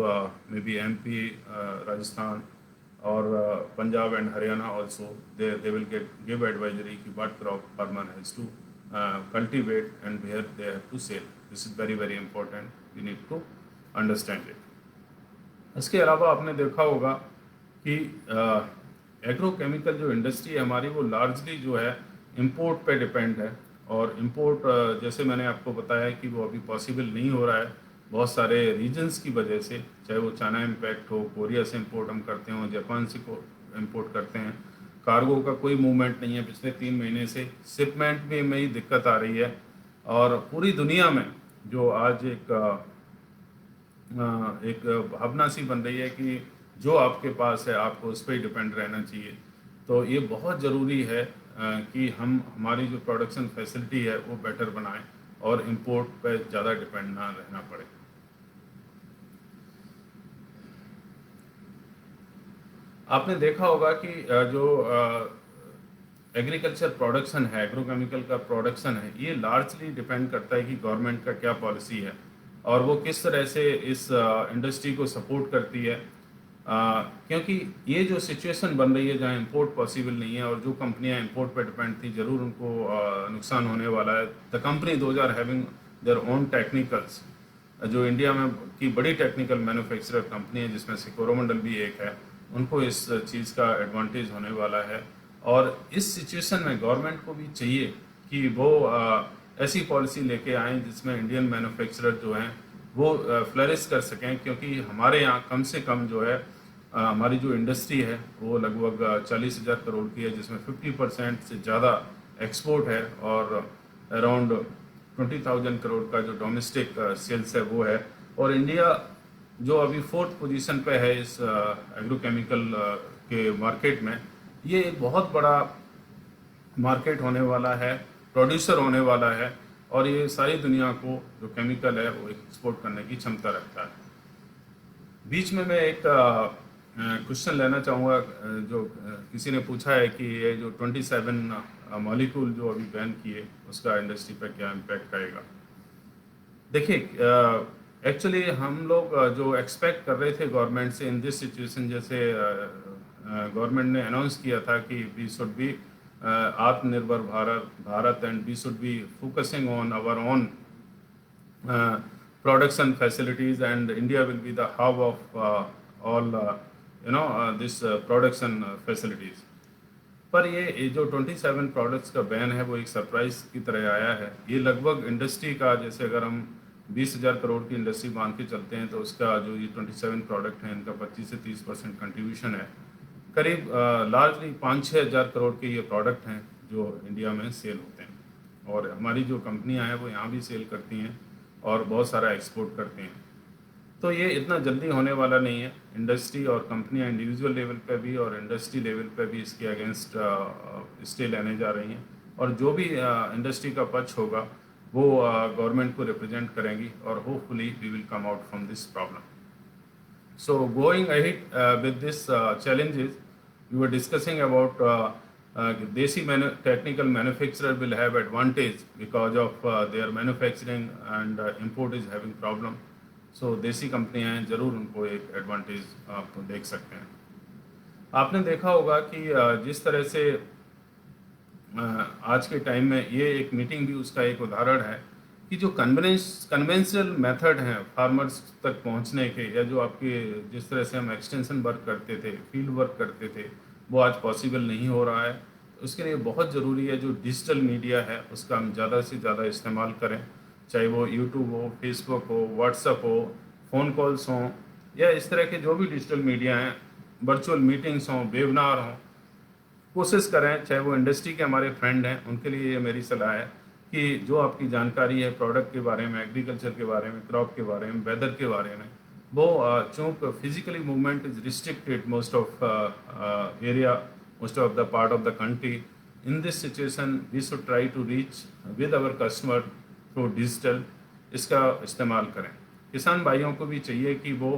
Speaker 1: maybe MP, Rajasthan और Punjab and Haryana also, they will give advisory कि what crop farmer has to cultivate and where they have to sell. This is very very important, you need to understand it. इसके अलावा आपने देखा होगा कि एग्रोकेमिकल जो इंडस्ट्री है हमारी, वो लार्जली जो है इंपोर्ट पे डिपेंड है, और इंपोर्ट जैसे मैंने आपको बताया कि वो अभी पॉसिबल नहीं हो रहा है बहुत सारे रीजन्स की वजह से। चाहे वो चाइना इम्पैक्ट हो, कोरिया से इंपोर्ट हम करते हो, जापान से इंपोर्ट करते हैं, कार्गो का कोई मूवमेंट नहीं है पिछले 3 महीने से, शिपमेंट में ही दिक्कत आ रही है। और पूरी दुनिया में जो आज एक भावना सी बन रही है कि जो आपके पास है आपको उस पर ही डिपेंड रहना चाहिए। तो ये बहुत ज़रूरी है कि हम हमारी जो प्रोडक्शन फैसिलिटी है वो बेटर बनाएं और इंपोर्ट पे ज़्यादा डिपेंड ना रहना पड़े। आपने देखा होगा कि जो एग्रीकल्चर प्रोडक्शन है, एग्रोकेमिकल का प्रोडक्शन है, ये लार्जली डिपेंड करता है कि गवर्नमेंट का क्या पॉलिसी है और वो किस तरह से इस इंडस्ट्री को सपोर्ट करती है। क्योंकि ये जो सिचुएशन बन रही है जहाँ इंपोर्ट पॉसिबल नहीं है और जो कंपनियां इंपोर्ट पर डिपेंड थी, ज़रूर उनको नुकसान होने वाला है। The company those are having their own technicals, जो इंडिया में की बड़ी टेक्निकल मैन्युफैक्चरर कंपनी है जिसमें से कोरोमंडल भी एक है, उनको इस चीज़ का एडवांटेज होने वाला है। और इस सिचुएशन में गवर्नमेंट को भी चाहिए कि वो ऐसी पॉलिसी लेके आएँ जिसमें इंडियन मैन्युफैक्चरर जो हैं वो फ्लरिश कर सकें, क्योंकि हमारे यहाँ कम से कम जो है हमारी जो इंडस्ट्री है वो लगभग 40,000 करोड़ की है, जिसमें 50% से ज़्यादा एक्सपोर्ट है और अराउंड 20,000 करोड़ का जो डोमेस्टिक सेल्स है वो है। और इंडिया जो अभी 4th पोजीशन पे है इस एग्रोकेमिकल के मार्केट में, ये एक बहुत बड़ा मार्केट होने वाला है, प्रोड्यूसर होने वाला है और ये सारी दुनिया को जो केमिकल है वो एक्सपोर्ट करने की क्षमता रखता है। बीच में मैं एक क्वेश्चन लेना चाहूँगा, जो किसी ने पूछा है कि ये जो 27 मॉलिक्यूल जो अभी बैन किए उसका इंडस्ट्री पर क्या इम्पैक्ट आएगा। देखिए, एक्चुअली हम लोग जो एक्सपेक्ट कर रहे थे गवर्नमेंट से इन दिस सिचुएशन, जैसे गवर्नमेंट ने अनाउंस किया था कि we should be Atmanirbhar Bharat and we should be focusing on our own production facilities and India will be the hub of all this production facilities। पर ये जो 27 प्रोडक्ट्स का बैन है वो एक सरप्राइज की तरह आया है। ये लगभग इंडस्ट्री का, जैसे अगर हम 20,000 करोड़ की इंडस्ट्री मान के चलते हैं तो उसका जो ये 27 प्रोडक्ट हैं इनका 25 से 30% कंट्रीब्यूशन है। करीब लार्जली 5-6 हज़ार करोड़ के ये प्रोडक्ट हैं जो इंडिया में सेल होते हैं और हमारी जो कंपनियां हैं वो यहाँ भी सेल करती हैं और बहुत सारा एक्सपोर्ट करते हैं। तो ये इतना जल्दी होने वाला नहीं है। इंडस्ट्री और कंपनियां इंडिविजुअल लेवल पे भी और इंडस्ट्री लेवल पे भी इसके अगेंस्ट स्टे लेने जा रही हैं और जो भी इंडस्ट्री का पक्ष होगा वो गवर्नमेंट को रिप्रेजेंट करेंगी और hopefully we will come out from this problem. So going ahead with this challenges, we were discussing about Desi technical manufacturer will have advantage because of their manufacturing and import is having problem. So देसी कंपनियां हैं, ज़रूर उनको एक एडवांटेज आप देख सकते हैं। आपने देखा होगा कि जिस तरह से आज के टाइम में ये एक मीटिंग भी उसका एक उदाहरण है कि जो कन्वेंशनल मेथड हैं फार्मर्स तक पहुंचने के, या जो आपके जिस तरह से हम एक्सटेंशन वर्क करते थे, फील्ड वर्क करते थे, वो आज पॉसिबल नहीं हो रहा है। उसके लिए बहुत ज़रूरी है जो डिजिटल मीडिया है उसका हम ज़्यादा से ज़्यादा इस्तेमाल करें, चाहे वो यूट्यूब हो, फेसबुक हो, व्हाट्सअप हो, फ़ोन कॉल्स हों या इस तरह के जो भी डिजिटल मीडिया हैं, वर्चुअल मीटिंग्स हों, वेबिनार हों, कोशिश करें, चाहे वो इंडस्ट्री के हमारे फ्रेंड हैं उनके लिए ये मेरी सलाह है कि जो आपकी जानकारी है प्रोडक्ट के बारे में, एग्रीकल्चर के बारे में, क्रॉप के बारे में, वेदर के बारे में, वो चूँकि physically movement is restricted most of area, most of the part of the country, in this situation we should try to reach with our customer through digital, इसका इस्तेमाल करें। किसान भाइयों को भी चाहिए कि वो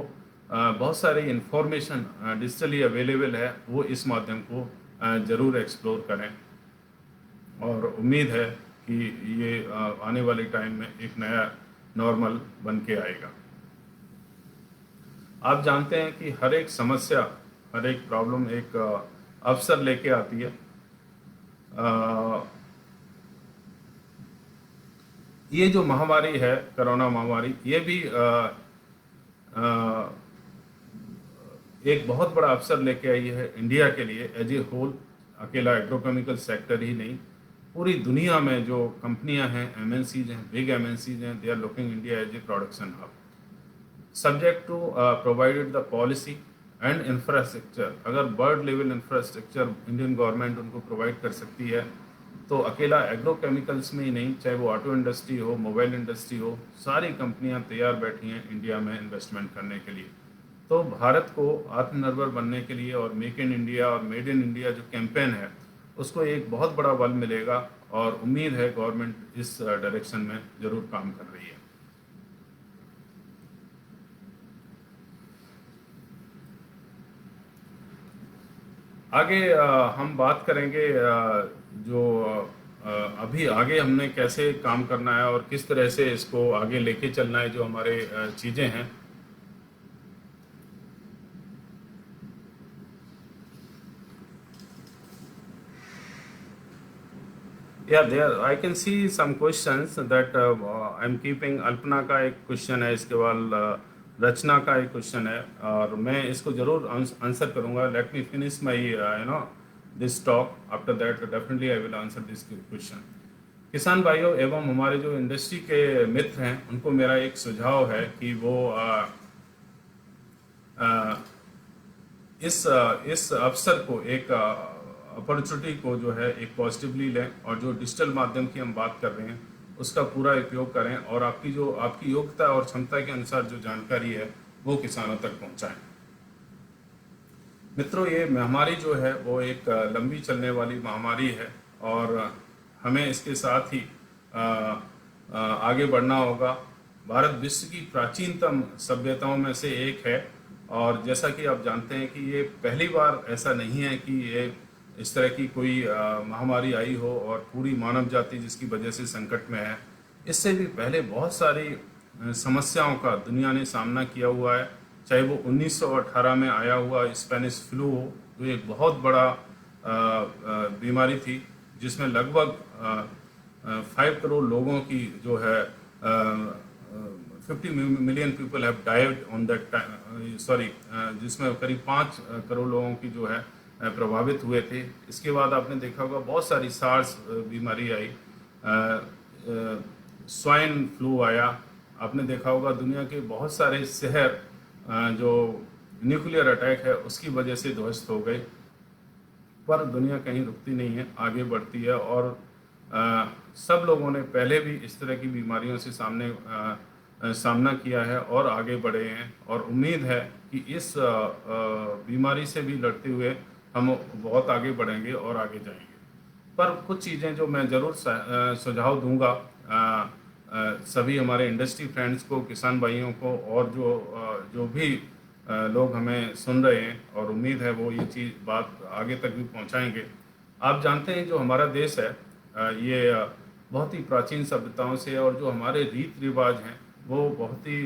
Speaker 1: बहुत सारी इंफॉर्मेशन डिजिटली अवेलेबल है, वो इस माध्यम को ज़रूर एक्सप्लोर करें और उम्मीद है कि ये आने वाले टाइम में एक नया नॉर्मल बन के आएगा। आप जानते हैं कि हर एक समस्या, हर एक प्रॉब्लम एक अवसर लेके आती है। ये जो महामारी है, कोरोना महामारी, ये भी एक बहुत बड़ा अवसर लेके आई है इंडिया के लिए एज ए होल। अकेला एग्रोकेमिकल सेक्टर ही नहीं, पूरी दुनिया में जो कंपनियां हैं, एमएनसीज हैं, बिग एमएनसीज हैं, they are looking India as a production hub, subject to provided the policy and infrastructure. अगर world level infrastructure Indian government उनको प्रोवाइड कर सकती है तो अकेला एग्रोकेमिकल्स में ही नहीं, चाहे वो ऑटो इंडस्ट्री हो, मोबाइल इंडस्ट्री हो, सारी कंपनियां तैयार बैठी हैं इंडिया में इन्वेस्टमेंट करने के लिए। तो भारत को आत्मनिर्भर बनने के लिए और मेक इन इंडिया और मेड इन इंडिया जो कैंपेन है उसको एक बहुत बड़ा बल मिलेगा और उम्मीद है गवर्नमेंट इस डायरेक्शन में ज़रूर काम कर रही है। आगे हम बात करेंगे जो अ, अभी आगे हमने कैसे काम करना है और किस तरह से इसको आगे लेके चलना है, जो हमारे चीज़ें हैं। या there I can see some questions that I am keeping. Alpana का एक क्वेश्चन है, इसके बाद रचना का एक क्वेश्चन है, और मैं इसको जरूर आंसर करूंगा। Let me finish my this talk, after that definitely I will answer this question. किसान भाइयों एवं हमारे जो इंडस्ट्री के मित्र हैं, उनको मेरा एक सुझाव है कि वो अ, इस अवसर को, एक अपॉर्चुनिटी को जो है एक पॉजिटिवली लें, और जो डिजिटल माध्यम की हम बात कर रहे हैं उसका पूरा उपयोग करें, और आपकी योग्यता और क्षमता के अनुसार जो जानकारी है वो किसानों तक पहुंचाएं। मित्रों, ये महामारी जो है वो एक लंबी चलने वाली महामारी है, और हमें इसके साथ ही आगे बढ़ना होगा। भारत विश्व की प्राचीनतम सभ्यताओं में से एक है, और जैसा कि आप जानते हैं कि ये पहली बार ऐसा नहीं है कि ये इस तरह की कोई महामारी आई हो और पूरी मानव जाति जिसकी वजह से संकट में है। इससे भी पहले बहुत सारी समस्याओं का दुनिया ने सामना किया हुआ है, चाहे वो 1918 में आया हुआ स्पेनिश फ्लू हो, जो एक बहुत बड़ा बीमारी थी, जिसमें लगभग 5 करोड़ लोगों की जो है 50 million people have died on that time, sorry, जिसमें करीब 5 करोड़ लोगों की जो है प्रभावित हुए थे। इसके बाद आपने देखा होगा बहुत सारी सार्स बीमारी आई, स्वाइन फ्लू आया। आपने देखा होगा दुनिया के बहुत सारे शहर जो न्यूक्लियर अटैक है उसकी वजह से ध्वस्त हो गए। पर दुनिया कहीं रुकती नहीं है, आगे बढ़ती है, और सब लोगों ने पहले भी इस तरह की बीमारियों से सामना किया है और आगे बढ़े हैं, और उम्मीद है कि इस बीमारी से भी लड़ते हुए हम बहुत आगे बढ़ेंगे और आगे जाएंगे। पर कुछ चीज़ें जो मैं ज़रूर सुझाव दूंगा सभी हमारे इंडस्ट्री फ्रेंड्स को, किसान भाइयों को, और जो भी लोग हमें सुन रहे हैं, और उम्मीद है वो ये चीज़ बात आगे तक भी पहुंचाएंगे। आप जानते हैं जो हमारा देश है ये बहुत ही प्राचीन सभ्यताओं से, और जो हमारे रीत रिवाज हैं वो बहुत ही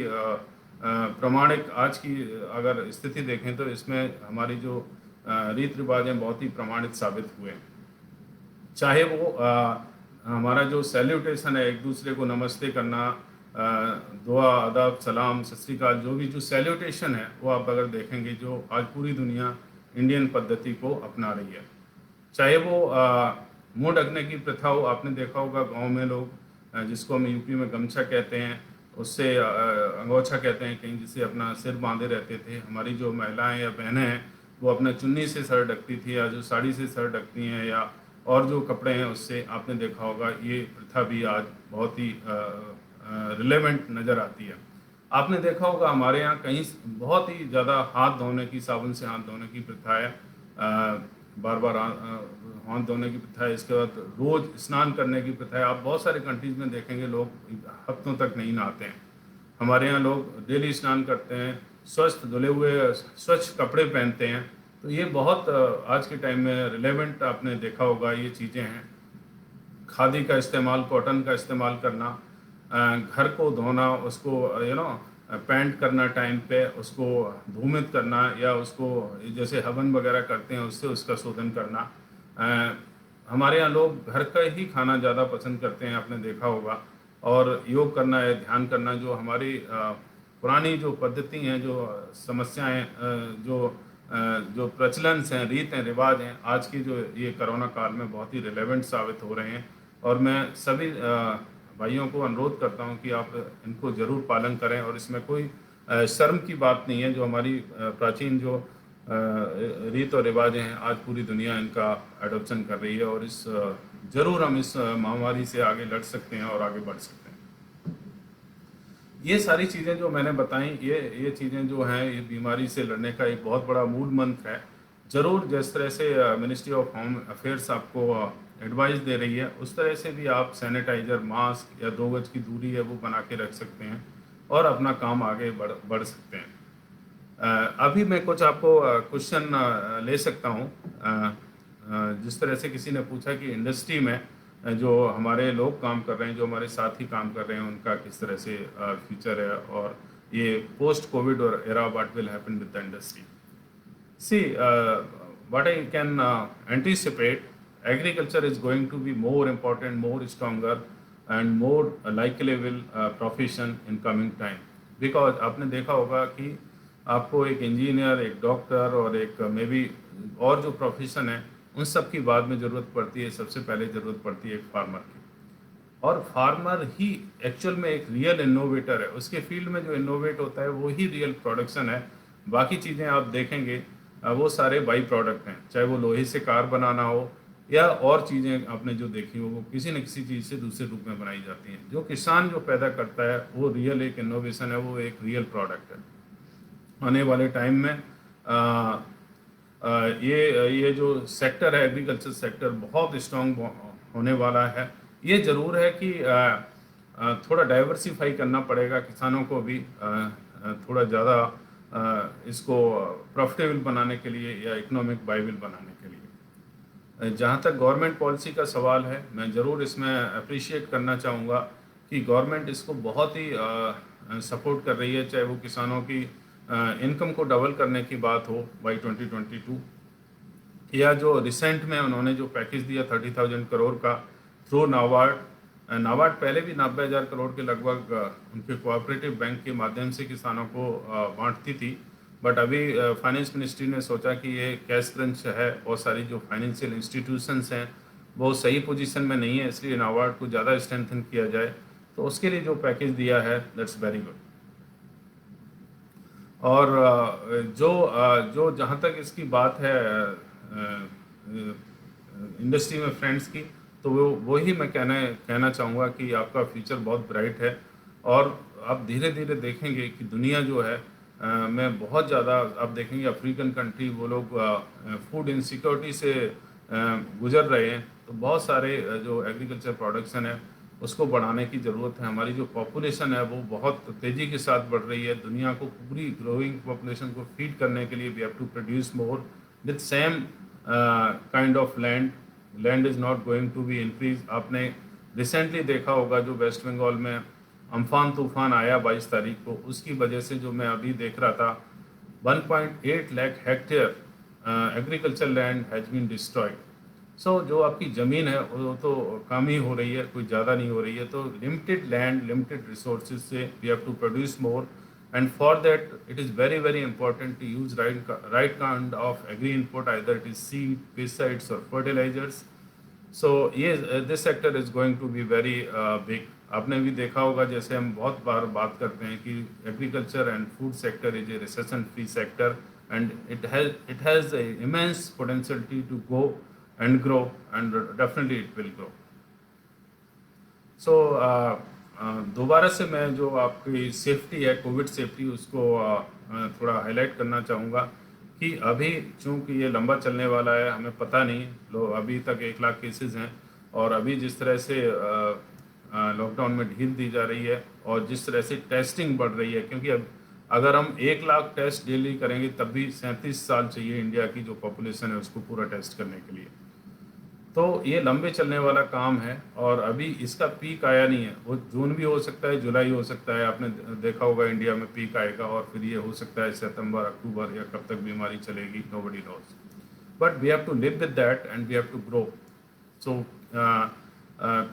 Speaker 1: प्रमाणिक, आज की अगर स्थिति देखें तो इसमें हमारी जो रीत रिवाज हैं बहुत ही प्रमाणित साबित हुए हैं। चाहे वो हमारा जो सैल्यूटेशन है, एक दूसरे को नमस्ते करना, दुआ, अदब, सलाम, सत श्री अकाल, जो भी जो सैल्यूटेशन है वो आप अगर देखेंगे जो आज पूरी दुनिया इंडियन पद्धति को अपना रही है। चाहे वो मुंह ढकने की प्रथा हो, आपने देखा होगा गांव में लोग जिसको हम यूपी में गमछा कहते हैं, उससे अंगोछा कहते हैं कहीं, जिससे अपना सिर बांधे रहते थे। हमारी जो महिलाएं या बहनें हैं वो अपना चुन्नी से सर ढकती थी, या जो साड़ी से सर ढकती हैं, या और जो कपड़े हैं उससे, आपने देखा होगा ये प्रथा भी आज बहुत ही रिलेवेंट नज़र आती है। आपने देखा होगा हमारे यहाँ कहीं बहुत ही ज़्यादा हाथ धोने की, साबुन से हाथ धोने की प्रथा है, बार बार हाथ धोने की प्रथा है। इसके बाद रोज़ स्नान करने की प्रथा है। आप बहुत सारे कंट्रीज में देखेंगे लोग हफ्तों तक नहीं नहाते हैं। हमारे यहाँ लोग डेली स्नान करते हैं, स्वस्थ धुले हुए स्वच्छ कपड़े पहनते हैं। तो ये बहुत आज के टाइम में रिलेवेंट आपने देखा होगा ये चीज़ें हैं। खादी का इस्तेमाल, कॉटन का इस्तेमाल करना, घर को धोना, उसको पेंट करना टाइम पे, उसको धूमित करना, या उसको जैसे हवन वगैरह करते हैं उससे उसका शोधन करना। हमारे यहाँ लोग घर का ही खाना ज़्यादा पसंद करते हैं, आपने देखा होगा। और योग करना है, ध्यान करना, जो हमारी पुरानी जो पद्धति हैं, जो समस्याएं, जो प्रचलन हैं, रीत हैं, रिवाज हैं, आज की जो ये कोरोना काल में बहुत ही रिलेवेंट साबित हो रहे हैं। और मैं सभी भाइयों को अनुरोध करता हूं कि आप इनको जरूर पालन करें, और इसमें कोई शर्म की बात नहीं है। जो हमारी प्राचीन जो रीत और रिवाज हैं, आज पूरी दुनिया इनका एडॉप्शन कर रही है, और जरूर हम इस महामारी से आगे लड़ सकते हैं और आगे बढ़ सकते हैं। ये सारी चीज़ें जो मैंने बताई, ये चीज़ें जो हैं, ये बीमारी से लड़ने का एक बहुत बड़ा मूल मंत्र है। ज़रूर जिस तरह से मिनिस्ट्री ऑफ होम अफेयर्स आपको एडवाइस दे रही है, उस तरह से भी आप सैनिटाइज़र, मास्क या 2 गज की दूरी है वो बना के रख सकते हैं, और अपना काम आगे बढ़ सकते हैं। अभी मैं कुछ आपको क्वेश्चन ले सकता हूँ। जिस तरह से किसी ने पूछा कि इंडस्ट्री में जो हमारे लोग काम कर रहे हैं, जो हमारे साथी काम कर रहे हैं, उनका किस तरह से फ्यूचर है, और ये पोस्ट कोविड और era what will happen with the industry. See, what I can anticipate, agriculture is going to be more important, more stronger, and more likable profession in coming time. Because आपने देखा होगा कि आपको एक इंजीनियर, एक डॉक्टर और एक मे बी और जो प्रोफेशन है, उन सब की बाद में ज़रूरत पड़ती है। सबसे पहले ज़रूरत पड़ती है एक फार्मर की, और फार्मर ही एक्चुअल में एक रियल इनोवेटर है। उसके फील्ड में जो इनोवेट होता है वो ही रियल प्रोडक्शन है। बाकी चीज़ें आप देखेंगे वो सारे बाई प्रोडक्ट हैं, चाहे वो लोहे से कार बनाना हो या और चीज़ें आपने जो देखी हो, वो किसी न किसी चीज़ से दूसरे रूप में बनाई जाती हैं। जो किसान जो पैदा करता है वो रियल एक इनोवेशन है, वो एक रियल प्रोडक्ट है। आने वाले टाइम में ये जो सेक्टर है, एग्रीकल्चर सेक्टर, बहुत स्ट्रांग होने वाला है। ये ज़रूर है कि थोड़ा डाइवर्सिफाई करना पड़ेगा किसानों को भी, थोड़ा ज़्यादा इसको प्रॉफिटेबल बनाने के लिए या इकोनॉमिक वाइबल बनाने के लिए। जहाँ तक गवर्नमेंट पॉलिसी का सवाल है, मैं ज़रूर इसमें अप्रिशिएट करना चाहूँगा कि गवर्नमेंट इसको बहुत ही सपोर्ट कर रही है, चाहे वो किसानों की इनकम को डबल करने की बात हो बाई 2022, या जो रिसेंट में उन्होंने जो पैकेज दिया 30,000 करोड़ का थ्रू नाबार्ड। नाबार्ड पहले भी 90,000 करोड़ के लगभग उनके कोऑपरेटिव बैंक के माध्यम से किसानों को बांटती थी, बट अभी फाइनेंस मिनिस्ट्री ने सोचा कि ये कैश क्रंच है और सारी जो फाइनेंशियल इंस्टीट्यूशंस हैं वो सही पोजीशन में नहीं है, इसलिए नाबार्ड को ज़्यादा स्ट्रेंथन किया जाए। तो उसके लिए जो पैकेज दिया है, दैट्स वेरी गुड। और जो जहाँ तक इसकी बात है इंडस्ट्री में फ्रेंड्स की, तो वो ही मैं कहना चाहूँगा कि आपका फ्यूचर बहुत ब्राइट है। और आप धीरे धीरे देखेंगे कि दुनिया जो है में बहुत ज़्यादा आप देखेंगे अफ्रीकन कंट्री, वो लोग फूड इनसिक्योरिटी से गुजर रहे हैं। तो बहुत सारे जो एग्रीकल्चर प्रोडक्शन है उसको बढ़ाने की ज़रूरत है। हमारी जो पॉपुलेशन है वो बहुत तेज़ी के साथ बढ़ रही है। दुनिया को पूरी ग्रोइंग पॉपुलेशन को फीड करने के लिए we have to produce more with same kind of land is not going to be increase. आपने रिसेंटली देखा होगा जो वेस्ट बंगाल में अम्फान तूफान आया 22 तारीख को, उसकी वजह से जो मैं अभी देख रहा था 1.8 lakh hectare agriculture land has been destroyed. So जो आपकी ज़मीन है वो तो कम ही हो रही है, कोई ज़्यादा नहीं हो रही है। तो लिमिटेड लैंड, लिमिटेड रिसोर्सेज से we have to produce more, and for that it is very very important to use right kind of agri input, either it is seed, pesticides और फर्टिलाइजर्स। सो ये this sector is going to be very big. आपने भी देखा होगा, जैसे हम बहुत बार बात करते हैं कि agriculture and food sector is a recession free sector, and it has a immense potentiality to go and grow, and definitely it will grow. So दोबारा से मैं जो आपकी सेफ्टी है, कोविड सेफ्टी, उसको थोड़ा हाईलाइट करना चाहूँगा कि अभी चूँकि ये लंबा चलने वाला है, हमें पता नहीं, अभी तक 1 लाख केसेस हैं, और अभी जिस तरह से लॉकडाउन में ढील दी जा रही है और जिस तरह से टेस्टिंग बढ़ रही है, क्योंकि अब अगर हम 1 लाख टेस्ट डेली करेंगे तब भी 37 साल चाहिए इंडिया की जो पॉपुलेशन है उसको पूरा टेस्ट करने के लिए। तो ये लंबे चलने वाला काम है, और अभी इसका पीक आया नहीं है। वो जून भी हो सकता है, जुलाई हो सकता है। आपने देखा होगा इंडिया में पीक आएगा, और फिर ये हो सकता है सितंबर, अक्टूबर, या कब तक बीमारी चलेगी, nobody knows. But we have to live with that and we have to grow. So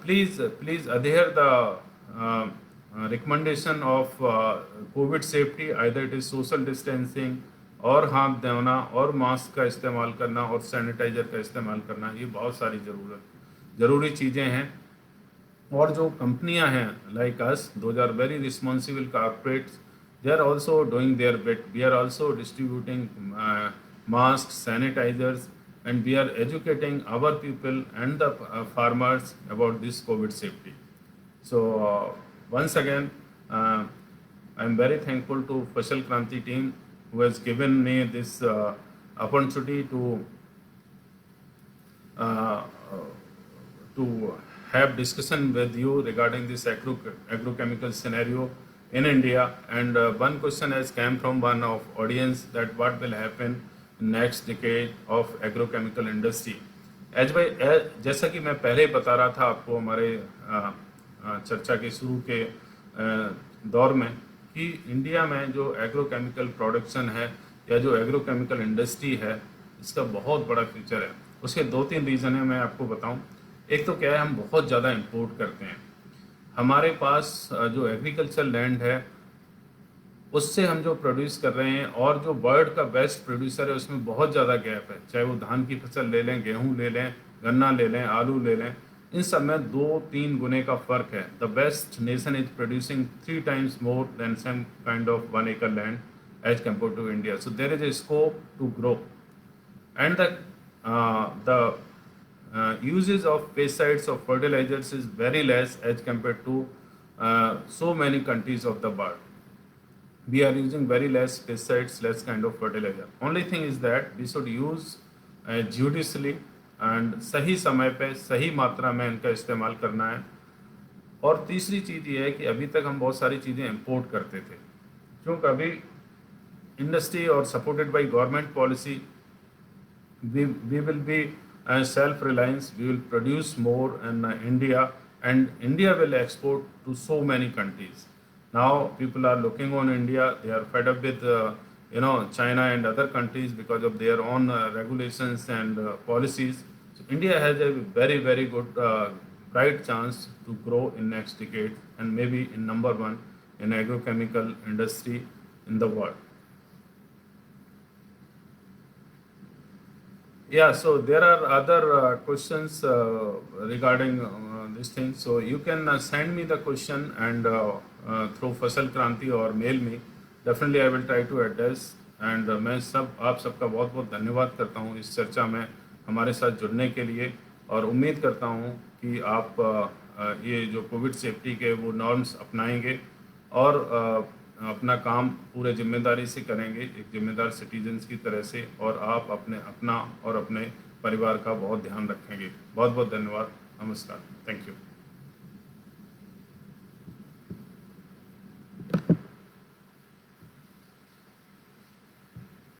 Speaker 1: please adhere the recommendation of COVID safety, either it is social distancing और हाथ धोना और मास्क का इस्तेमाल करना और सैनिटाइजर का इस्तेमाल करना। ये बहुत सारी ज़रूरी चीज़ें हैं। और जो कंपनियां हैं like us, those are very responsible corporates, they are also doing their bit. We are also distributing mask, sanitizers, and we are educating our people and the farmers about this COVID safety. So once again, I am very thankful to Fashal Kranti team who has given me this opportunity to have discussion with you regarding this agrochemical scenario in India. And one question has come from one of audience that what will happen next decade of agrochemical industry. As भाई जैसा कि मैं पहले बता रहा था आपको हमारे चर्चा के शुरू के दौर में कि इंडिया में जो एग्रोकेमिकल प्रोडक्शन है या जो एग्रोकेमिकल इंडस्ट्री है इसका बहुत बड़ा फ्यूचर है। उसके दो तीन रीज़न है, मैं आपको बताऊं। एक तो क्या है, हम बहुत ज़्यादा इंपोर्ट करते हैं। हमारे पास जो एग्रीकल्चर लैंड है उससे हम जो प्रोड्यूस कर रहे हैं और जो वर्ल्ड का बेस्ट प्रोड्यूसर है उसमें बहुत ज़्यादा गैप है। चाहे वो धान की फसल ले लें, गेहूं ले लें, गन्ना ले लें, आलू ले लें, इन सब में 2-3 गुने का फ़र्क है। The best nation is producing 3 times more than some kind of 1 acre land as compare to India. So there is a scope to grow and the uses of pesticides or fertilizers is very less as compared to so many countries of the world. We are using very less pesticides, less kind of fertilizer. Only thing is that we should use judiciously and सही समय पे सही मात्रा में इनका इस्तेमाल करना है। और तीसरी चीज़ ये है कि अभी तक हम बहुत सारी चीज़ें इंपोर्ट करते थे, क्योंकि अभी इंडस्ट्री और supported by government policy we will be self-reliance. We will produce more in India, and India will export to so many countries. Now people are looking on India. They are fed up with China and other countries because of their own regulations and policies. So India has a very good bright chance to grow in next decade and maybe in number one in agrochemical industry in the world. Yeah, so there are other questions regarding this thing. So you can send me the question and through Fasal Kranti or mail me. Definitely I will try to address. And मैं आप सबका बहुत बहुत धन्यवाद करता हूँ इस चर्चा में हमारे साथ जुड़ने के लिए, और उम्मीद करता हूँ कि आप ये जो कोविड सेफ्टी के वो नॉर्म्स अपनाएंगे और अपना काम पूरे जिम्मेदारी से करेंगे, एक जिम्मेदार सिटीजन्स की तरह से, और आप अपना और अपने परिवार का बहुत ध्यान रखेंगे। बहुत बहुत धन्यवाद। नमस्कार। Thank you.